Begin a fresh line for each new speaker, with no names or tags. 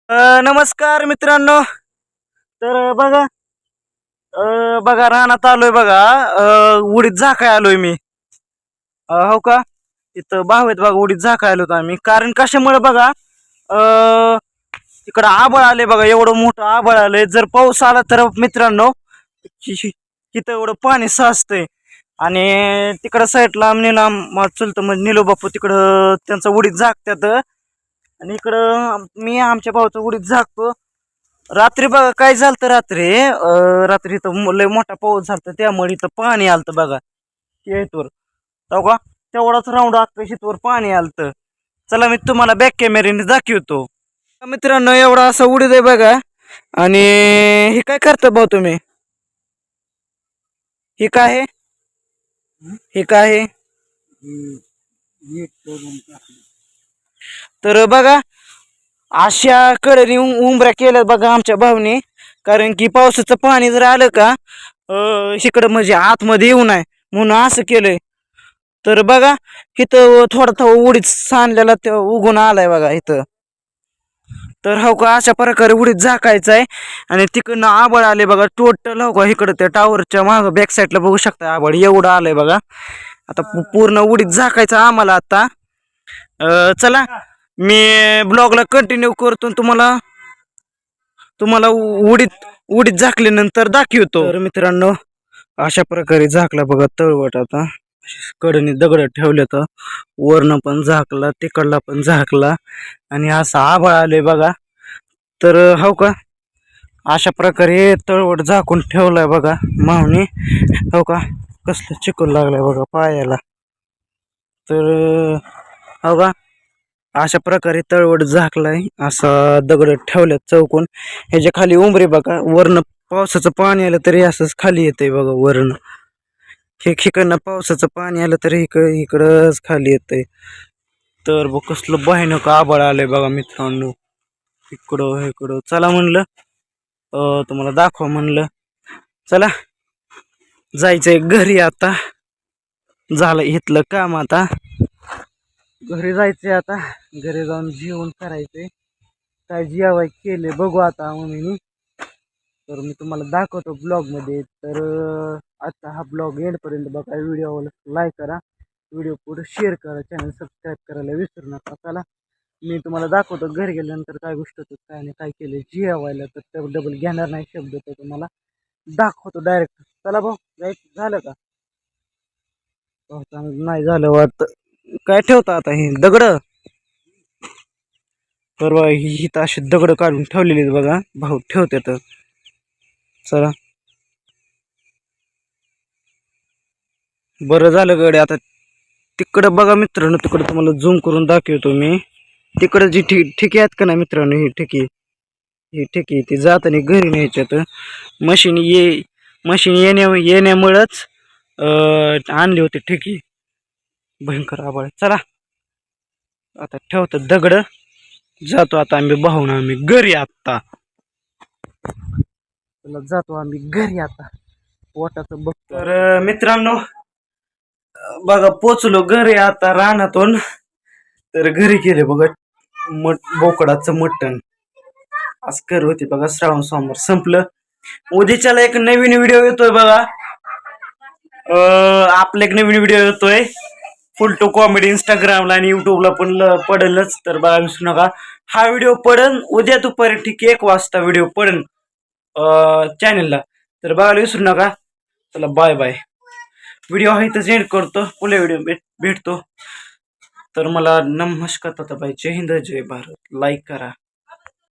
नमस्कार मित्रांनो. तर बघा रानात आलोय बघा. उडीद झाकाय आलोय मी. हो का. इथं भाव आहेत बघा, उडीद झाकाय आलो आम्ही. कारण कशामुळे बघा, तिकडं आबळ आले बघा, एवढं मोठं आबळ आलंय. जर पाऊस आला तर मित्रांनो तिथं एवढं पाणी साचतंय. आणि तिकडं साईडला निलाम चलतं म्हणजे निलो बापू तिकडं त्यांचं उडीद झाकतात. आणि इकडं मी आमच्या भावाचं उडीद झाकतो. रात्री बघा काय झालं रात्री, रात्री तर लय मोठा पाऊस झालता, त्यामुळे इथं पाणी आलतं बघा शेतवर. हो का. तेवढाच राऊंड अख्खा शेतवर पाणी आलतं. चला मी तुम्हाला बॅक कॅमेऱ्याने दाखवतो. मित्रांनो एवढा असा उडीद आहे बघा. आणि हे काय करता भाऊ तुम्ही? हे काय आहे? हे काय आहे? तर बघा अशा कडेने उंबऱ्या केल्यात बघा आमच्या भावने. कारण की पावसाचं पाणी जर आलं का इकडं म्हणजे आतमध्ये येऊ नये म्हणून असं केलंय. तर बघा इथं थोडा थोडा उडीद सांडलेला ते उगून आलाय बघा इथं. तर हो का अशा प्रकारे उडीद झाकायचं आहे. आणि तिकडनं आबळ आले बघा टोटल. हो का इकडं त्या टावरच्या मागं बॅक साईडला बघू शकता आबळ एवढं आलंय बघा. आता पूर्ण उडीद झाकायचं आम्हाला आता. चला मी ब्लॉगला कंटिन्यू करतो. तुम्हाला तुम्हाला उडीद उडीद झाकल्यानंतर दाखवतो. तर मित्रांनो अशा प्रकारे झाकला बघा तळवट. आता कडनी दगड ठेवले तर वरनं पण झाकला, तिकडला पण झाकला. आणि असा आभाळ आले बघा. तर हो का अशा प्रकारे तळवट झाकून ठेवलाय बघा मावनी. हो का कसलं चिकल लागलाय बघा पायाला. तर हो का अशा प्रकारे तळवट झाकलाय. असा दगड ठेवल्यात चौकून. ह्याच्या खाली उंबरे बघा. वरनं पावसाचं पाणी आलं तरी असंच खाली येतंय बघा वरनं. इकडनं पावसाचं पाणी आलं तरी इकडंच खाली येतंय. तर बघ कसलं भयानक आभाळ आलंय बघा मित्रांनो. इकडं चला म्हणलं तुम्हाला दाखवा म्हणलं. चला जायचंय घरी आता. झालं इथलं काम आता. घरी जायचंय आता. घरी जाऊन जेवण करायचंय. काय जेवाय केले बघू आता मम्मीनी. तर मी तुम्हाला दाखवतो ब्लॉगमध्ये. तर आता हा ब्लॉग एंडपर्यंत बघा. व्हिडिओला लाईक करा, व्हिडिओ पुढे शेअर करा, चॅनल सबस्क्राईब करायला विसरू नका. चला मी तुम्हाला दाखवतो घरी गेल्यानंतर काय गोष्ट होतं काय नाही काय केलं जेवायला. तर त्या डबल घेणार नाही शब्द, तर तुम्हाला दाखवतो डायरेक्ट. चला भाऊ जायचं झालं का? नाही झालं वाटतं. काय ठेवता आता हे दगड? परवा ही अशी दगड काढून ठेवलेली बघा भाऊ ठेवते. तर चला बरं झालं गडे. आता तिकडं बघा मित्रांनो, तिकडं तुम्हाला झूम करून दाखवतो मी. तिकडं जी ठिकी आहेत का ना मित्रांनो, ही ठिकी ती जाताना घरी न्यायच्यात. मशीन मशीन येण्यामुळंच आणली होती ठिकी. भयंकर आभाळ. चला आता ठेवतो दगड. जातो आता आम्ही भाऊन आम्ही घरी. आता चला जातो आम्ही घरी आता. पोटाचं बघतो. तर मित्रांनो बघा पोचलो घरी आता रानातून. तर घरी गेले बघा बोकडाचं मटण आज कर होती बघा. श्रावण सोमवार संपलं. उद्याच्याला एक नवीन व्हिडिओ येतोय बघा. आपला एक नवीन व्हिडिओ येतोय फुल टू कॉमेडी. इंस्टाग्रामला आणि युट्यूबला पण पडेलच. तर बघा विसरू नका. हा व्हिडिओ पडेल उद्या दुपारी ठीक 1 वाजता व्हिडिओ पडेल चॅनलला. तर बघायला विसरू नका. चला बाय बाय. व्हिडिओ आहे तर एंड करतो. पुढे व्हिडिओ भेटतो. तर मला नमस्कार ताताबाई. जय हिंद जय भारत. लाईक करा.